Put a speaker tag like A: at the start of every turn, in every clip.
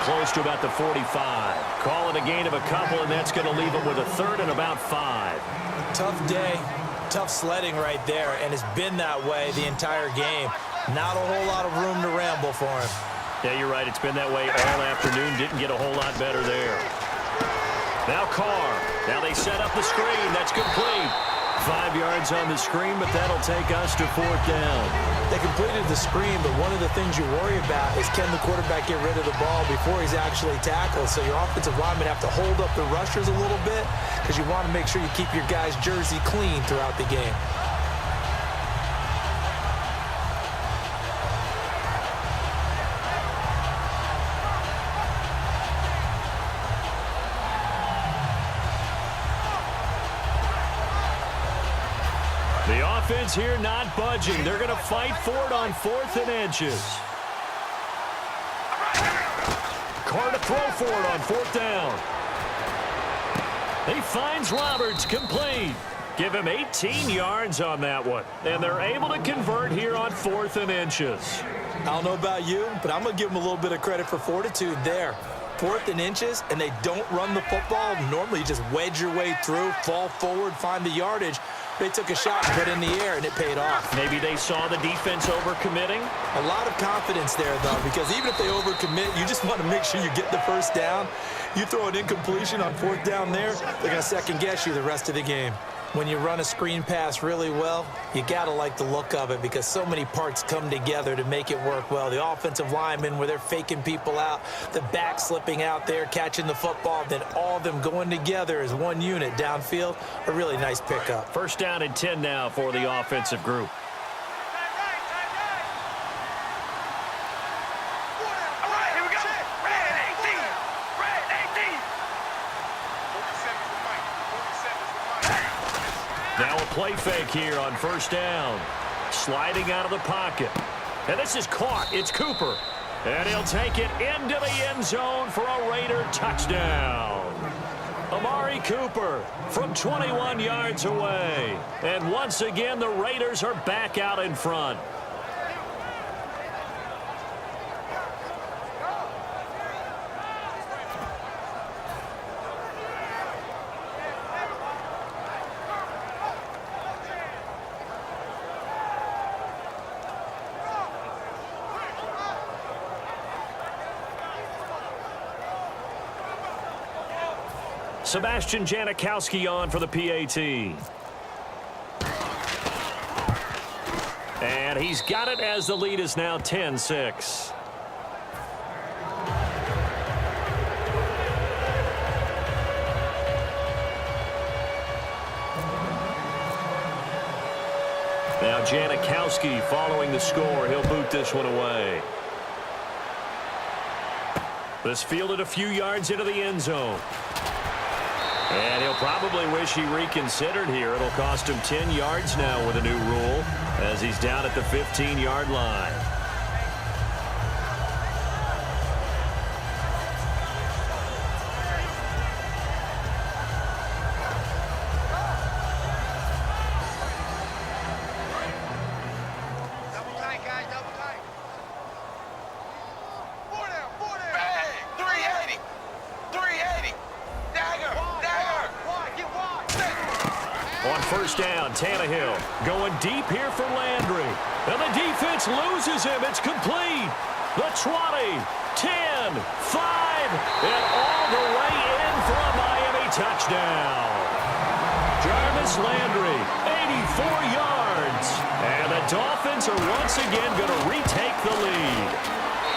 A: close to about the 45. Call it a gain of a couple, and that's going to leave them with a third and about 5.
B: Tough day, tough sledding right there, and it's been that way the entire game. Not a whole lot of room to ramble for him.
A: Yeah, you're right. It's been that way all afternoon. Didn't get a whole lot better there. Now Carr. Now they set up the screen. That's complete. 5 yards on the screen, but that'll take us to 4th down.
B: They completed the screen, but one of the things you worry about is can the quarterback get rid of the ball before he's actually tackled? So your offensive linemen have to hold up the rushers a little bit because you want to make sure you keep your guy's jersey clean throughout the game.
A: The offense here not budging. They're going to fight for it on 4th and inches. Carr to throw for it on 4th down. He finds Roberts, complete. Give him 18 yards on that one. And they're able to convert here on 4th and inches.
B: I don't know about you, but I'm going to give them a little bit of credit for fortitude there. 4th and inches, and they don't run the football. Normally, you just wedge your way through, fall forward, find the yardage. They took a shot and put it in the air, and it paid off.
A: Maybe they saw the defense overcommitting.
B: A lot of confidence there, though, because even if they overcommit, you just want to make sure you get the first down. You throw an incompletion on 4th down there, they're going to second-guess you the rest of the game. When you run a screen pass really well, you got to like the look of it because so many parts come together to make it work well. The offensive linemen, where they're faking people out, the back slipping out there, catching the football, then all of them going together as one unit downfield, a really nice pickup.
A: 1st down and 10 now for the offensive group. Now a play fake here on 1st down. Sliding out of the pocket. And this is caught. It's Cooper. And he'll take it into the end zone for a Raider touchdown. Amari Cooper from 21 yards away. And once again, the Raiders are back out in front. Sebastian Janikowski on for the PAT. And he's got it as the lead is now 10-6. Now Janikowski following the score. He'll boot this one away. This fielded a few yards into the end zone. And he'll probably wish he reconsidered here. It'll cost him 10 yards now with a new rule as he's down at the 15-yard line. On 1st down, Tannehill going deep here for Landry. And the defense loses him. It's complete. The 20, 10, 5, and all the way in for a Miami touchdown. Jarvis Landry, 84 yards. And the Dolphins are once again going to retake the lead.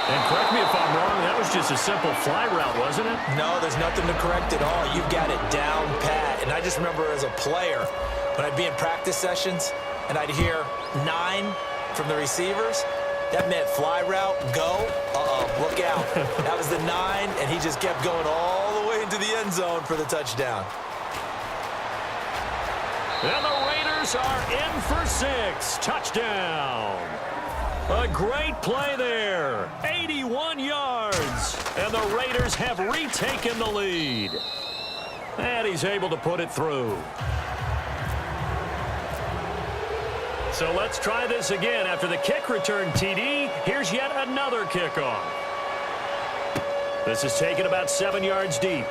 A: And correct me if I'm wrong, that was just a simple fly route, wasn't it?
B: No, there's nothing to correct at all. You've got it down pat. And I just remember as a player, when I'd be in practice sessions and I'd hear 9 from the receivers, that meant fly route, go, look out. That was the 9, and he just kept going all the way into the end zone for the touchdown.
A: And the Raiders are in for 6. Touchdown. A great play there. 81 yards. And the Raiders have retaken the lead. And he's able to put it through. So let's try this again. After the kick return TD, here's yet another kickoff. This is taken about 7 yards deep.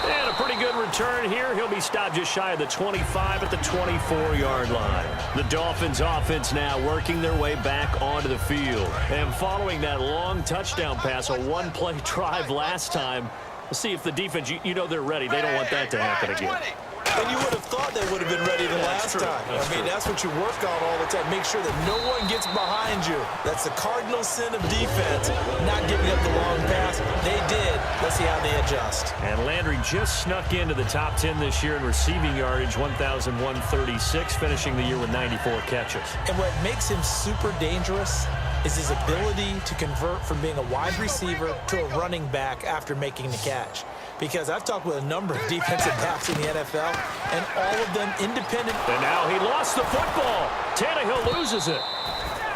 A: And a pretty good return here. He'll be stopped just shy of the 25 at the 24-yard line. The Dolphins offense now working their way back onto the field. And following that long touchdown pass, a one-play drive last time, we'll see if the defense, you know they're ready. They don't want that to happen again.
B: And you would have thought they would have been ready the last time. That's what you work on all the time. Make sure that no one gets behind you. That's the cardinal sin of defense, not giving up the long pass. They did. Let's see how they adjust.
A: And Landry just snuck into the top 10 this year in receiving yardage, 1,136, finishing the year with 94 catches.
B: And what makes him super dangerous is his ability to convert from being a wide receiver to a running back after making the catch. Because I've talked with a number of defensive backs in the NFL, and all of them independent.
A: And now he lost the football. Tannehill loses it.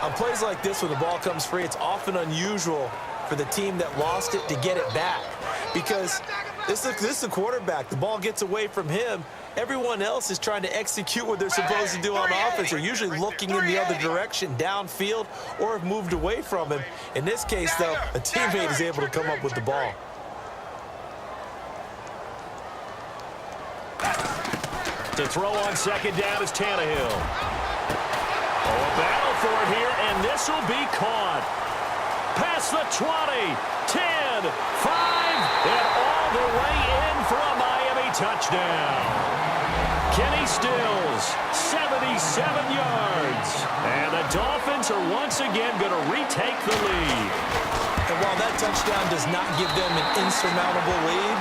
B: On plays like this, when the ball comes free, it's often unusual for the team that lost it to get it back. Because this is the quarterback. The ball gets away from him. Everyone else is trying to execute what they're supposed to do on offense. They're usually looking in the other direction, downfield, or have moved away from him. In this case, though, a teammate is able to come up with the ball.
A: To throw on second down is Tannehill. Oh, a battle for it here, and this will be caught. Past the 20, 10, 5, and all the way in for a Miami touchdown. Kenny Stills, 77 yards. And the Dolphins are once again going to retake the lead.
B: And while that touchdown does not give them an insurmountable lead,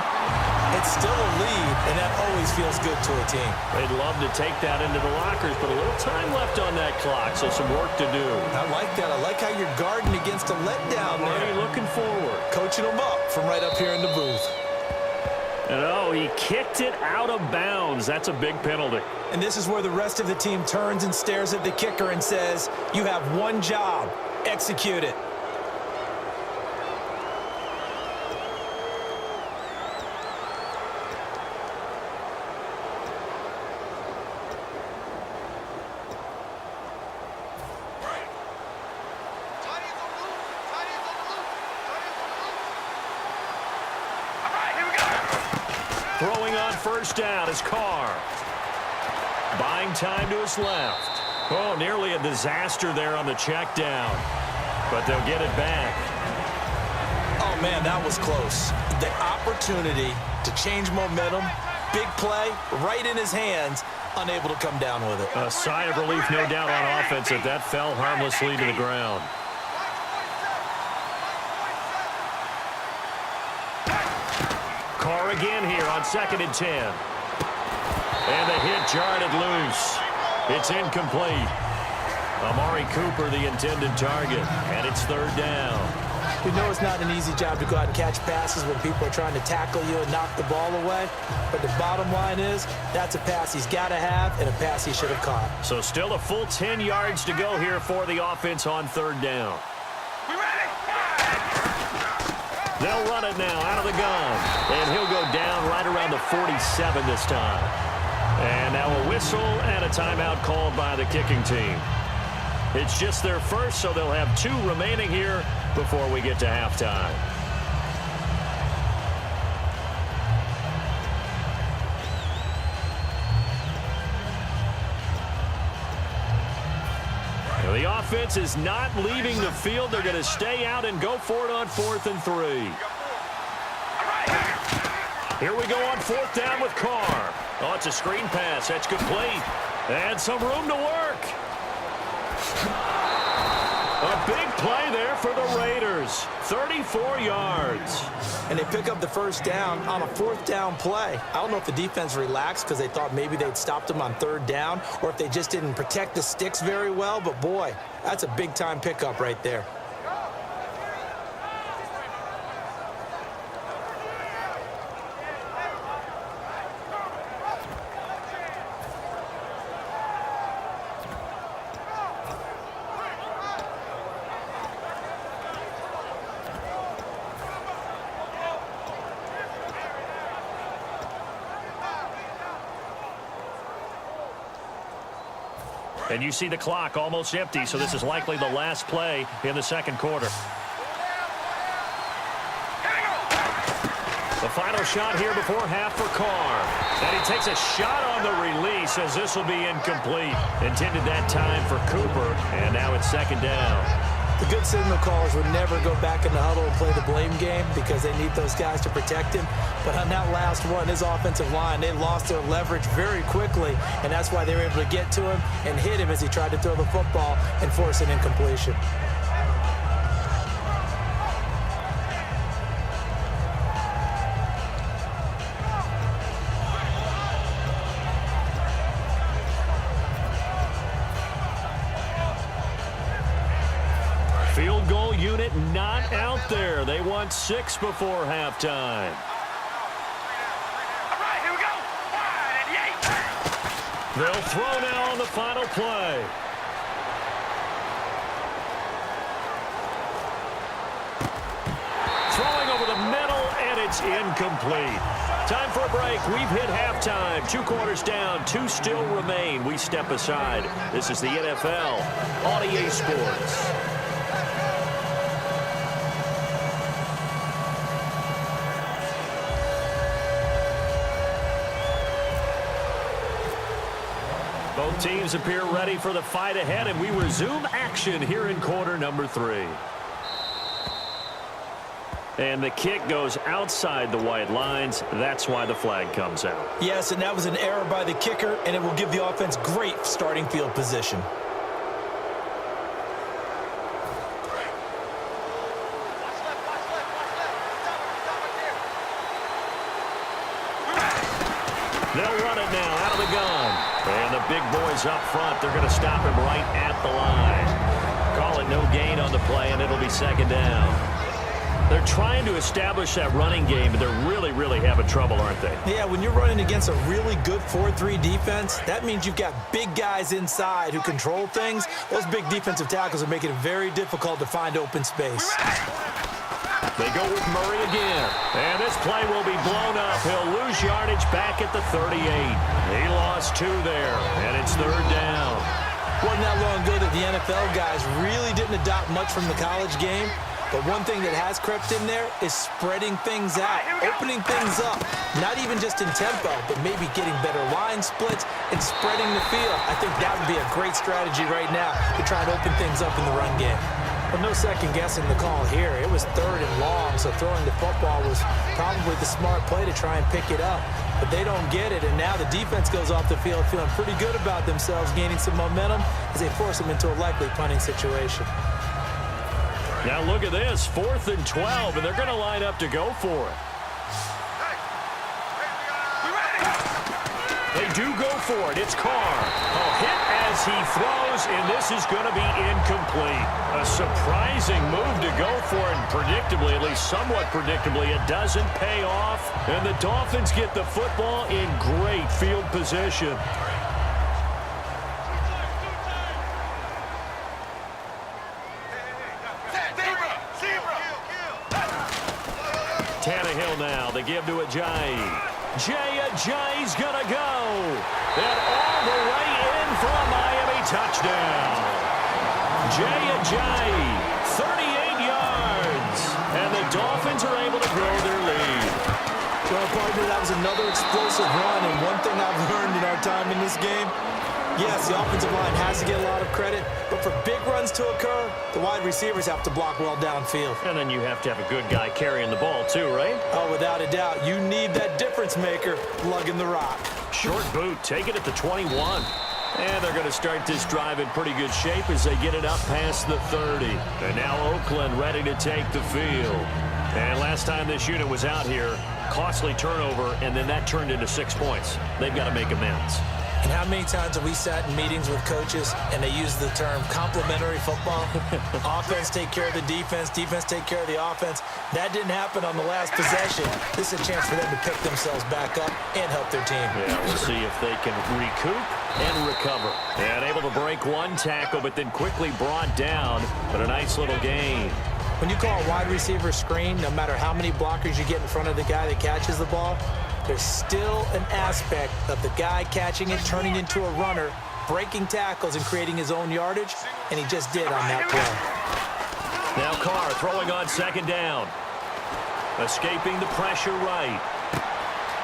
B: it's still a lead, and that always feels good to a team.
A: They'd love to take that into the lockers, but a little time left on that clock, so some work to do.
B: I like that. I like how you're guarding against a letdown there.
A: Already looking forward.
B: Coaching them up from right up here in the booth.
A: And oh, he kicked it out of bounds. That's a big penalty.
B: And this is where the rest of the team turns and stares at the kicker and says, you have one job. Execute it.
A: Throwing on first down is Carr. Buying time to his left. Oh, nearly a disaster there on the check down. But they'll get it back.
B: Oh, man, that was close. The opportunity to change momentum, big play, right in his hands, unable to come down with it.
A: A sigh of relief, no doubt, on offense that fell harmlessly to the ground. Carr again here on 2nd and 10. And the hit jarred it loose. It's incomplete. Amari Cooper, the intended target, and it's 3rd down.
B: We know it's not an easy job to go out and catch passes when people are trying to tackle you and knock the ball away. But the bottom line is, that's a pass he's got to have and a pass he should have caught.
A: So still a full 10 yards to go here for the offense on 3rd down. They'll run it now out of the gun. And he'll go down right around the 47 this time. And now a whistle and a timeout called by the kicking team. It's just their first, so they'll have 2 remaining here before we get to halftime. The offense is not leaving the field. They're going to stay out and go for it on 4th and 3. Here we go on 4th down with Carr. Oh, it's a screen pass. That's complete. And some room to work. A big play there for the Raiders. 34 yards.
B: And they pick up the first down on a 4th down play. I don't know if the defense relaxed because they thought maybe they'd stopped them on 3rd down or if they just didn't protect the sticks very well. But, boy, that's a big-time pickup right there.
A: And you see the clock almost empty, so this is likely the last play in the 2nd quarter. final shot here before half for Carr. And he takes a shot on the release as this will be incomplete. Intended that time for Cooper, and now it's second down.
B: The good signal callers would never go back in the huddle and play the blame game because they need those guys to protect him. But on that last one, his offensive line, they lost their leverage very quickly, and that's why they were able to get to him and hit him as he tried to throw the football and force an incompletion.
A: Field goal unit not out there. They want 6 before halftime.
C: All right, here we go. 1 and 8.
A: They'll throw now on the final play. Throwing over the middle, and it's incomplete. Time for a break. We've hit halftime. 2 quarters down, 2 still remain. We step aside. This is the NFL on EA Sports. Both teams appear ready for the fight ahead, and we resume action here in quarter number 3. And the kick goes outside the white lines. That's why the flag comes out.
B: Yes, and that was an error by the kicker, and it will give the offense great starting field position.
A: They'll run it now out of the gun. And the big boys up front, they're going to stop him right at the line. Call it no gain on the play, and it'll be second down. They're trying to establish that running game, but they're really having trouble, aren't they?
B: Yeah, when you're running against a really good 4-3 defense, that means you've got big guys inside who control things. Those big defensive tackles are making it very difficult to find open space.
A: They go with Murray again. And this play will be blown up. He'll lose yardage back at the 38. He lost 2 there, and it's third down.
B: Wasn't that long ago that the NFL guys really didn't adopt much from the college game. But one thing that has crept in there is spreading things out, opening things up. Not even just in tempo, but maybe getting better line splits and spreading the field. I think that would be a great strategy right now to try and open things up in the run game. Well, no second guessing the call here. It was third and long, so throwing the football was probably the smart play to try and pick it up. But they don't get it, and now the defense goes off the field feeling pretty good about themselves, gaining some momentum as they force them into a likely punting situation.
A: Now look at this, 4th and 12, and they're going to line up to go for it. They do go for it. It's Carr. A hit as he throws, and this is going to be incomplete. A surprising move to go for it, and predictably, at least somewhat predictably, it doesn't pay off. And the Dolphins get the football in great field position. Tannehill now, they give to Ajayi. Ajayi's gonna go. And all the way in for a Miami touchdown. Ajayi, 38 yards. And the Dolphins are able to grow their lead.
B: Well, partner, that was another explosive run, and one thing I've learned in our time in this game, yes, the offensive line has to get a lot of credit, but for big runs to occur, the wide receivers have to block well downfield.
A: And then you have to have a good guy carrying the ball too, right?
B: Oh, without a doubt. You need that difference maker lugging the rock.
A: Short boot, take it at the 21. And they're going to start this drive in pretty good shape as they get it up past the 30. And now Oakland ready to take the field. And last time this unit was out here, costly turnover, and then that turned into 6 points. They've got to make amends.
B: And how many times have we sat in meetings with coaches and they use the term complementary football? Offense take care of the defense, defense take care of the offense. That didn't happen on the last possession. This is a chance for them to pick themselves back up and help their team.
A: Yeah, we'll see if they can recoup and recover. And able to break one tackle, but then quickly brought down. But a nice little gain.
B: When you call a wide receiver screen, no matter how many blockers you get in front of the guy that catches the ball, there's still an aspect of the guy catching it, turning into a runner, breaking tackles and creating his own yardage, and he just did on that play.
A: Now Carr throwing on second down. Escaping the pressure right.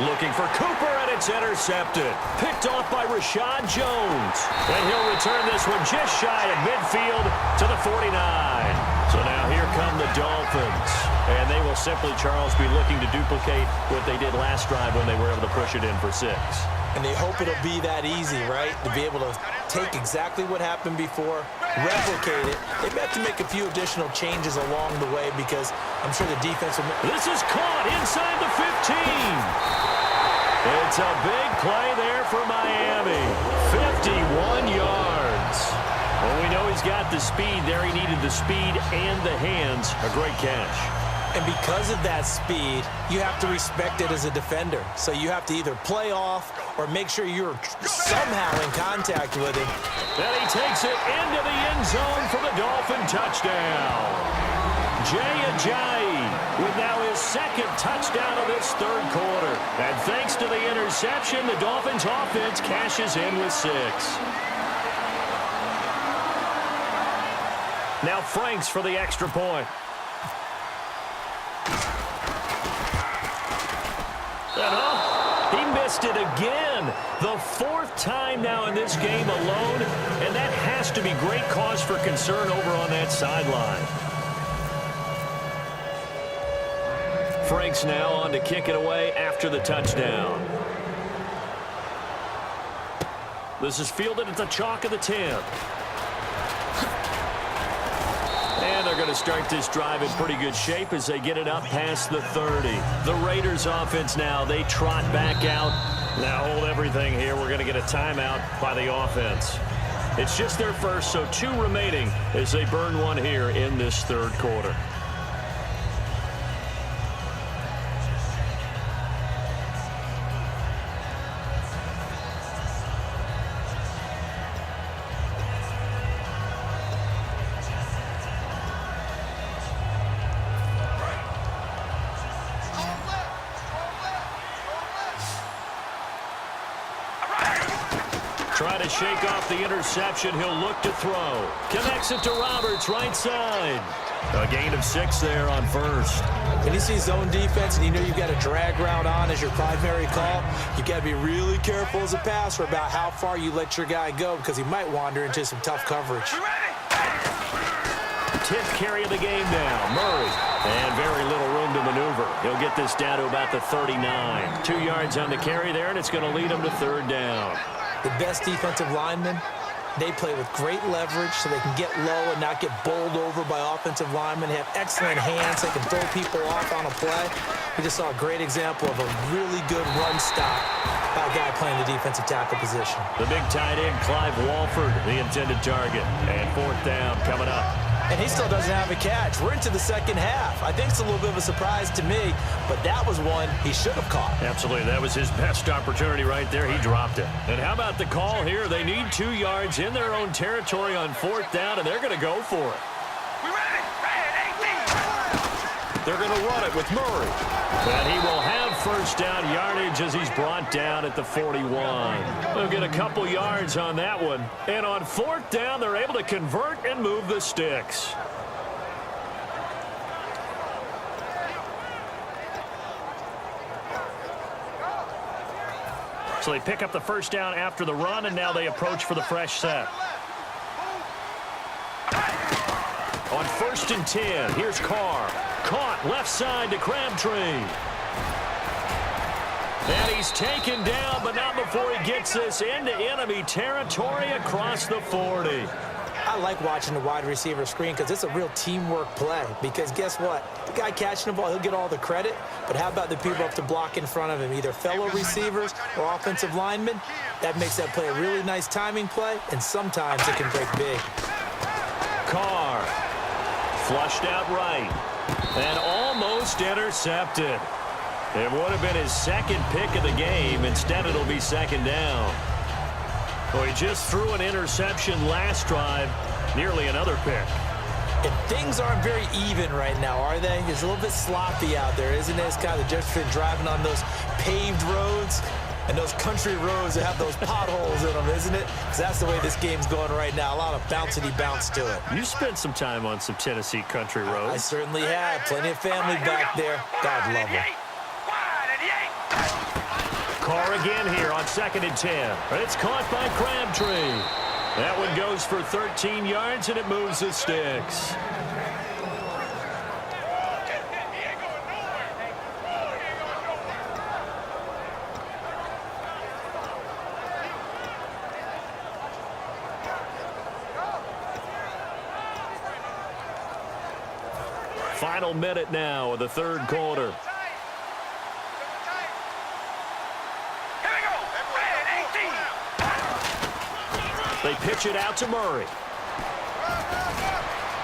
A: Looking for Cooper, and it's intercepted. Picked off by Rashad Jones. And he'll return this one just shy of midfield to the 49. So now here come the Dolphins. And they will simply, Charles, be looking to duplicate what they did last drive when they were able to push it in for 6.
B: And they hope it'll be that easy, right? To be able to take exactly what happened before, replicate it. They have to make a few additional changes along the way because I'm sure the defense will...
A: This is caught inside the 15. It's a big play there for Miami. 51 yards. Well, we know he's got the speed there. He needed the speed and the hands. A great catch.
B: And because of that speed, you have to respect it as a defender. So you have to either play off or make sure you're somehow in contact with him.
A: And he takes it into the end zone for the Dolphin touchdown. Jay Ajayi with now his second touchdown of this third quarter. And thanks to the interception, the Dolphins offense cashes in with 6. Now Franks for the extra point. He missed it again. The 4th time now in this game alone, and that has to be great cause for concern over on that sideline. Franks now on to kick it away after the touchdown. This is fielded at the chalk of the 10. And they're going to start this drive in pretty good shape as they get it up past the 30. The Raiders offense now, they trot back out. Now hold everything here. We're going to get a timeout by the offense. It's just their first, so 2 remaining as they burn one here in this third quarter. Trying to shake off the interception. He'll look to throw. Connects it to Roberts, right side. A gain of 6 there on first.
B: When you see zone defense and you know you've got a drag route on as your primary call, you've got to be really careful as a passer about how far you let your guy go because he might wander into some tough coverage.
A: 10th carry of the game now. Murray. And very little room to maneuver. He'll get this down to about the 39. 2 yards on the carry there, and it's going to lead him to 3rd down.
B: The best defensive linemen, they play with great leverage so they can get low and not get bowled over by offensive linemen. They have excellent hands. They can throw people off on a play. We just saw a great example of a really good run stop by a guy playing the defensive tackle position.
A: The big tight end, Clive Walford, the intended target. And 4th down coming up.
B: And he still doesn't have a catch. We're into the second half. I think it's a little bit of a surprise to me, but that was one he should have caught.
A: Absolutely. That was his best opportunity right there. He dropped it. And how about the call here? They need 2 yards in their own territory on 4th down, and they're going to go for it. They're going to run it with Murray. And he will have 1st down yardage as he's brought down at the 41. They'll get a couple yards on that one. And on 4th down, they're able to convert and move the sticks. So they pick up the 1st down after the run, and now they approach for the fresh set. On 1st and 10, here's Carr. Caught left side to Crabtree. And he's taken down, but not before he gets this into enemy territory across the 40.
B: I like watching the wide receiver screen because it's a real teamwork play. Because guess what? The guy catching the ball, he'll get all the credit. But how about the people up to block in front of him, either fellow receivers or offensive linemen? That makes that play a really nice timing play, and sometimes it can break big.
A: Carr flushed out right and almost intercepted. It would have been his 2nd pick of the game. Instead, it'll be 2nd down. Well, he just threw an interception last drive, nearly another pick.
B: And things aren't very even right now, are they? It's a little bit sloppy out there, isn't it? It's kind of just for driving on those paved roads. And those country roads that have those potholes in them, isn't it? 'Cause that's the way this game's going right now. A lot of bouncy bounce to it.
A: You spent some time on some Tennessee country roads.
B: I certainly have. Plenty of family back there. God love them.
A: Carr again here on 2nd and 10. It's caught by Crabtree. That one goes for 13 yards, and it moves the sticks. Final minute now of the third quarter. They pitch it out to Murray.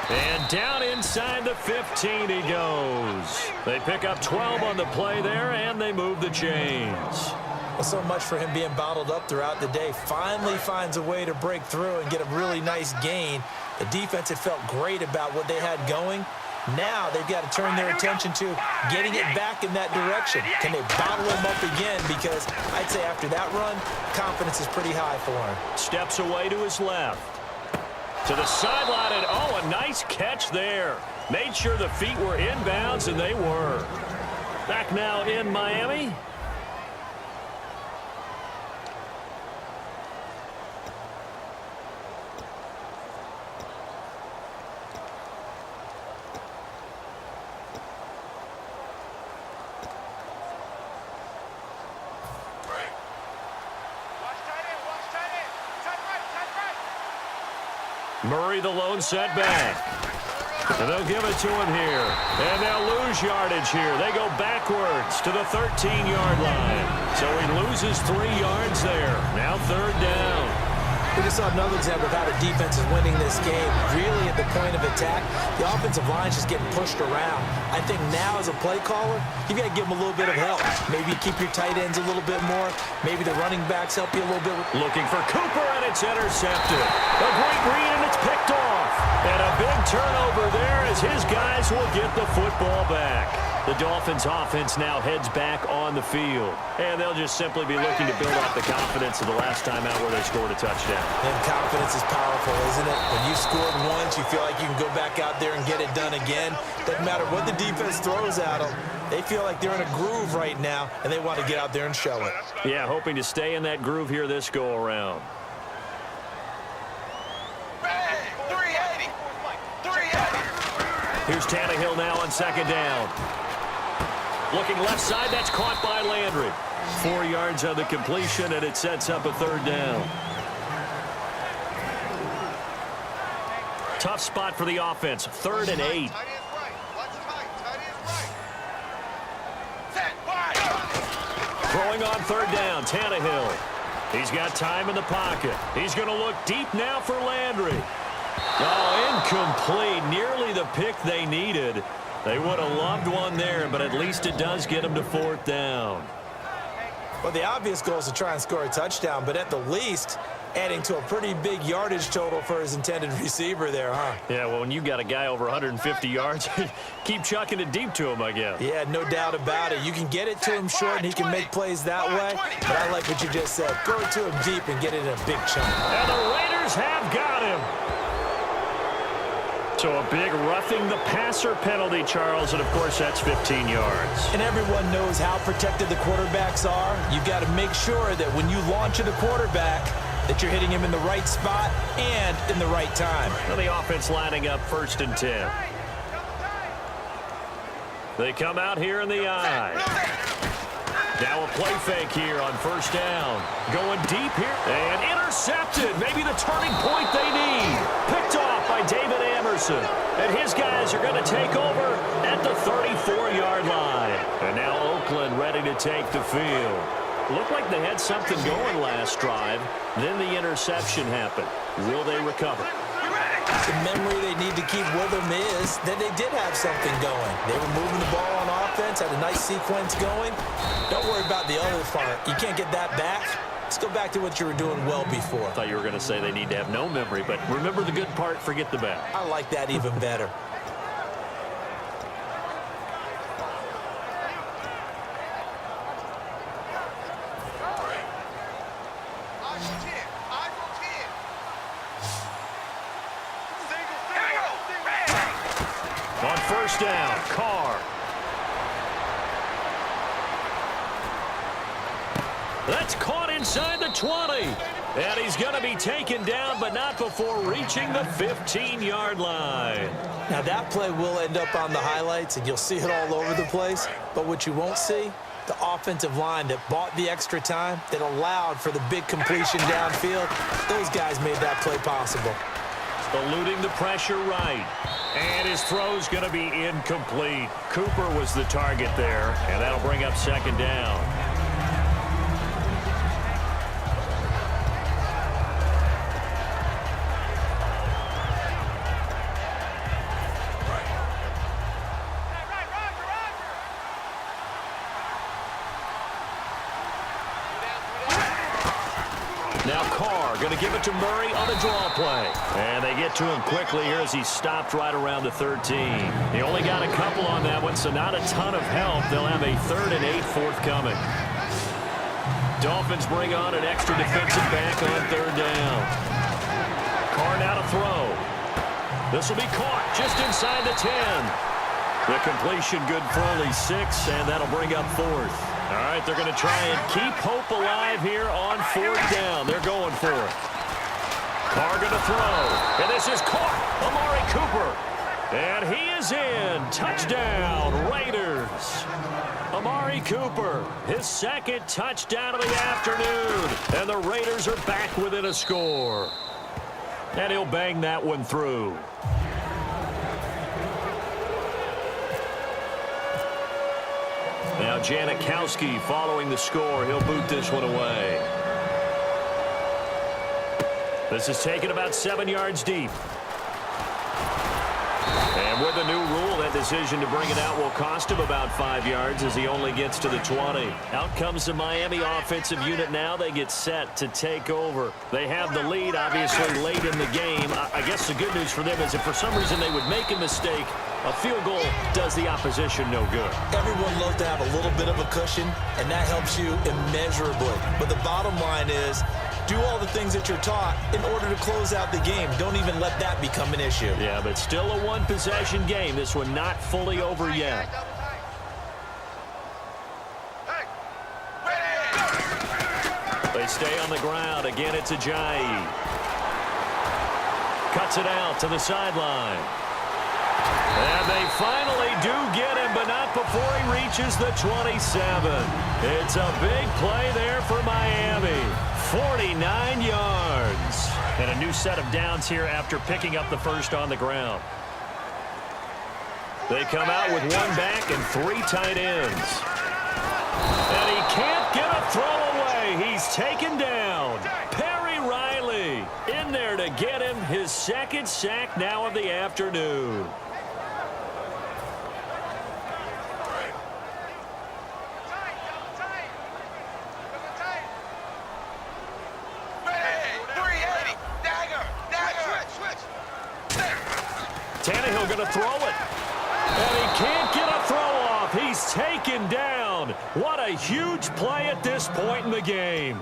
A: And down inside the 15 he goes. They pick up 12 on the play there, and they move the chains.
B: Well, so much for him being bottled up throughout the day. Finally finds a way to break through and get a really nice gain. The defense had felt great about what they had going. Now they've got to turn their attention to getting it back in that direction. Can they bottle him up again? Because I'd say after that run, confidence is pretty high for him.
A: Steps away to his left. To the sideline, and oh, a nice catch there. Made sure the feet were inbounds, and they were. Back now in Miami. Murray, the lone setback. And they'll give it to him here. And they'll lose yardage here. They go backwards to the 13-yard line. So he loses 3 yards there. Now 3rd down.
B: We just saw another example of how the defense is winning this game. Really at the point of attack, the offensive line is just getting pushed around. I think now as a play caller, you've got to give them a little bit of help. Maybe keep your tight ends a little bit more. Maybe the running backs help you a little bit.
A: Looking for Cooper, and it's intercepted. A great read, and it's picked off. And a big turnover there as his guys will get the football back. The Dolphins offense now heads back on the field. And they'll just simply be looking to build off the confidence of the last time out where they scored a touchdown.
B: And confidence is powerful, isn't it? When you scored once, you feel like you can go back out there and get it done again. Doesn't matter what the defense throws at them. They feel like they're in a groove right now, and they want to get out there and show it.
A: Yeah, hoping to stay in that groove here this go-around. Here's Tannehill now on 2nd down. Looking left side, that's caught by Landry. 4 yards on the completion, and it sets up a 3rd down. Tough spot for the offense, 3rd and 8. Throwing on 3rd down, Tannehill. He's got time in the pocket. He's going to look deep now for Landry. Oh, incomplete. Nearly the pick they needed. They would have loved one there, but at least it does get them to 4th down.
B: Well, the obvious goal is to try and score a touchdown, but at the least, adding to a pretty big yardage total for his intended receiver there, huh?
A: Yeah, well, when you got a guy over 150 yards, keep chucking it deep to him, I guess.
B: Yeah, no doubt about it. You can get it to him short, and he can make plays that way, but I like what you just said. Throw it to him deep and get it in a big chunk.
A: And the Raiders have got him. So a big roughing the passer penalty, Charles, and of course that's 15 yards.
B: And everyone knows how protected the quarterbacks are. You've got to make sure that when you launch at the quarterback, that you're hitting him in the right spot and in the right time.
A: Well, the offense lining up 1st and 10. They come out here in the eye. Now a play fake here on 1st down. Going deep here and intercepted. Maybe the turning point they need. Picked off by David Amerson. And his guys are going to take over at the 34-yard line. And now Oakland ready to take the field. Looked like they had something going last drive. Then the interception happened. Will they recover?
B: The memory they need to keep with them is that they did have something going. They were moving the ball on offense, had a nice sequence going. Don't worry about the other part. You can't get that back. Let's go back to what you were doing well before.
A: I thought you were going to say they need to have no memory, but remember the good part, forget the bad.
B: I like that even better.
A: first down. Carr. That's caught inside the 20. And he's going to be taken down, but not before reaching the 15-yard line.
B: Now, that play will end up on the highlights, and you'll see it all over the place. But what you won't see, the offensive line that bought the extra time, that allowed for the big completion downfield, those guys made that play possible.
A: Eluding the pressure right. And his throw's going to be incomplete. Cooper was the target there, and that'll bring up second down. Now Carr going to give it to Murray on a draw play. And they get to him quickly here as he stopped right around the 13. He only got a couple on that one, so not a ton of help. They'll have a 3rd and 8 forthcoming. Dolphins bring on an extra defensive back on 3rd down. Carr now to throw. This will be caught just inside the 10. The completion good for only 6, and that'll bring up 4th. All right, they're going to try and keep hope alive here on 4th down. They're going for it. Carr going to throw. And this is caught. Amari Cooper. And he is in. Touchdown, Raiders. Amari Cooper, his 2nd touchdown of the afternoon. And the Raiders are back within a score. And he'll bang that one through. Now Janikowski following the score. He'll boot this one away. This is taken about 7 yards deep. And with the new rule, that decision to bring it out will cost him about 5 yards as he only gets to the 20. Out comes the Miami offensive unit now. They get set to take over. They have the lead, obviously, late in the game. I guess the good news for them is if for some reason they would make a mistake, a field goal does the opposition no good.
B: Everyone loves to have a little bit of a cushion, and that helps you immeasurably. But the bottom line is, do all the things that you're taught in order to close out the game. Don't even let that become an issue.
A: Yeah, but still a one-possession game. This one not fully over yet. They stay on the ground. Again, it's Ajayi. Cuts it out to the sideline. And they finally do get him, but not before he reaches the 27. It's a big play there for Miami. 49 yards. And a new set of downs here after picking up the first on the ground. They come out with 1 back and 3 tight ends. And he can't get a throw away. He's taken down. Perry Riley in there to get him his 2nd sack now of the afternoon. Tannehill going to throw it. And he can't get a throw off. He's taken down. What a huge play at this point in the game.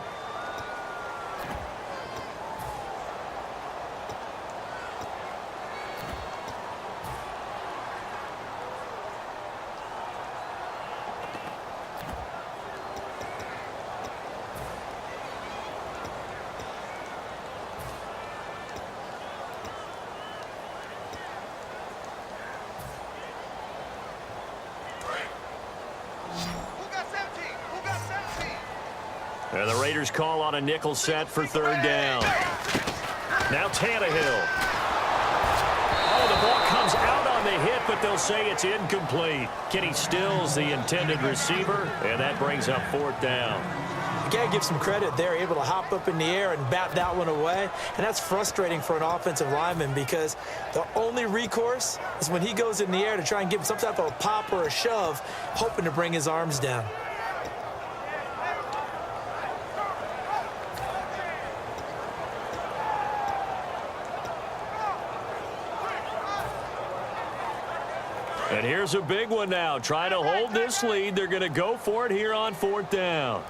A: And the Raiders call on a nickel set for 3rd down. Now Tannehill. Oh, the ball comes out on the hit, but they'll say it's incomplete. Kenny Stills, the intended receiver, and that brings up 4th down.
B: You got to give some credit. They're able to hop up in the air and bat that one away, and that's frustrating for an offensive lineman because the only recourse is when he goes in the air to try and give him some type of a pop or a shove, hoping to bring his arms down.
A: And here's a big one now. Trying to hold this lead. They're going to go for it here on 4th down.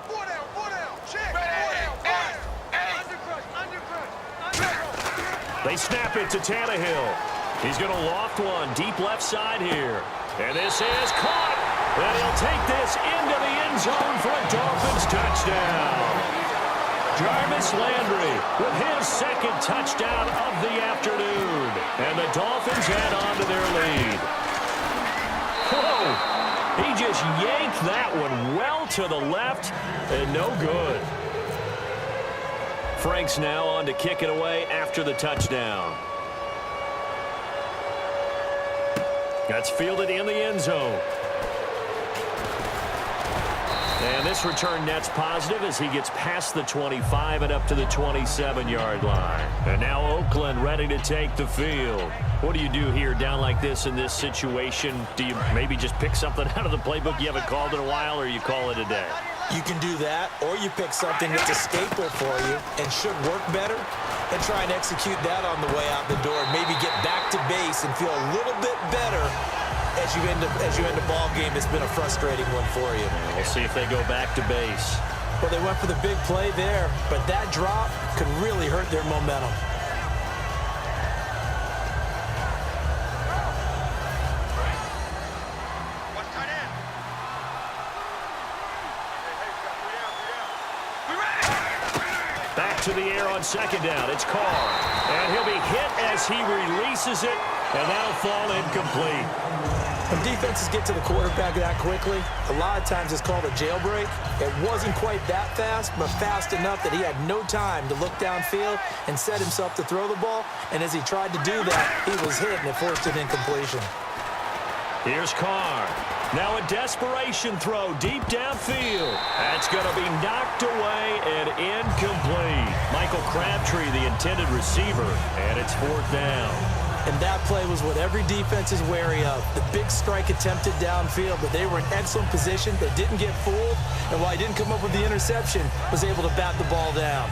A: They snap it to Tannehill. He's going to loft one deep left side here. And this is caught. And he'll take this into the end zone for a Dolphins touchdown. Jarvis Landry with his second touchdown of the afternoon. And the Dolphins add on to their lead. Whoa! He just yanked that one well to the left and no good. Frank's now on to kick it away after the touchdown. That's fielded in the end zone. And this return net's positive as he gets past the 25 and up to the 27-yard line. And now Oakland ready to take the field. What do you do here down like this in this situation? Do you maybe just pick something out of the playbook you haven't called in a while, or you call it a day?
B: You can do that, or you pick something that's a staple for you and should work better and try and execute that on the way out the door and maybe get back to base and feel a little bit better as you end a ball game. It's been a frustrating one for you.
A: We'll see if they go back to base.
B: Well, they went for the big play there, but that drop could really hurt their momentum.
A: Back to the air on second down. It's Carr. And he'll be hit as he releases it, and that'll fall incomplete.
B: When defenses get to the quarterback that quickly, a lot of times it's called a jailbreak. It wasn't quite that fast, but fast enough that he had no time to look downfield and set himself to throw the ball. And as he tried to do that, he was hit, and it forced an incompletion.
A: Here's Carr. Now a desperation throw deep downfield. That's going to be knocked away and incomplete. Michael Crabtree, the intended receiver, and it's fourth down.
B: And that play was what every defense is wary of. The big strike attempted downfield, but they were in excellent position. They didn't get fooled, and while he didn't come up with the interception, was able to bat the ball down.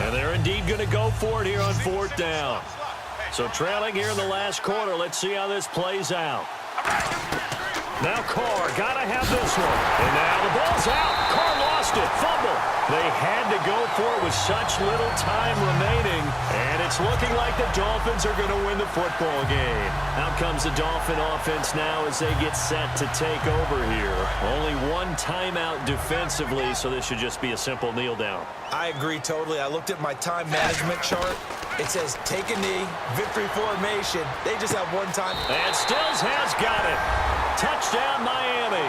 A: And they're indeed going to go for it here on fourth down. So trailing here in the last quarter, let's see how this plays out. Now Carr, gotta have this one. And now the ball's out. Carr lost it. Fumble. They had to go for it with such little time remaining. And it's looking like the Dolphins are going to win the football game. Out comes the Dolphin offense now as they get set to take over here. Only one timeout defensively, so this should just be a simple kneel down.
B: I agree totally. I looked at my time management chart. It says take a knee, victory formation. They just have one time.
A: And Stills has got it. Touchdown, Miami.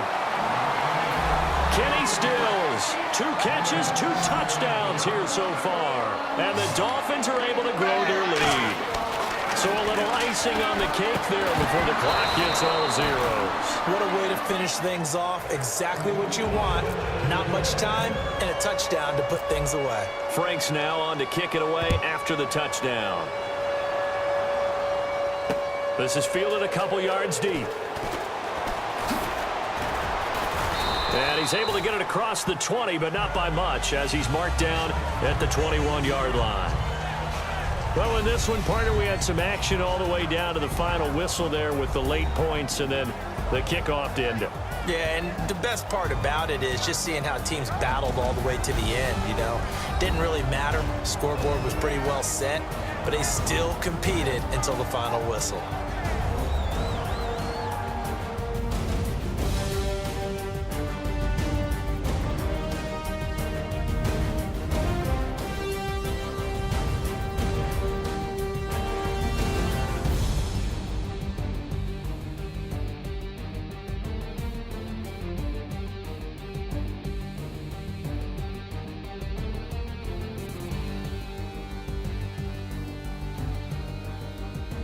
A: Kenny Stills, 2 catches, 2 touchdowns here so far. And the Dolphins are able to grow their lead. So a little icing on the cake there before the clock gets all zeros.
B: What a way to finish things off. Exactly what you want. Not much time and a touchdown to put things away.
A: Frank's now on to kick it away after the touchdown. This is fielded a couple yards deep. And he's able to get it across the 20, but not by much, as he's marked down at the 21-yard line. Well, in this one, partner, we had some action all the way down to the final whistle there with the late points and then the kickoff to end it.
B: Yeah, and the best part about it is just seeing how teams battled all the way to the end, you know. Didn't really matter. Scoreboard was pretty well set, but they still competed until the final whistle.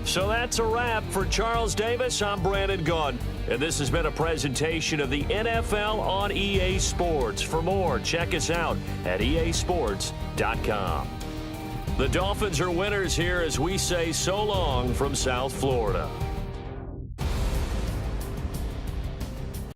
A: So that's a wrap for Charles Davis. I'm Brandon Gunn, and this has been a presentation of the NFL on EA Sports. For more, check us out at easports.com. The Dolphins are winners here as we say so long from South Florida.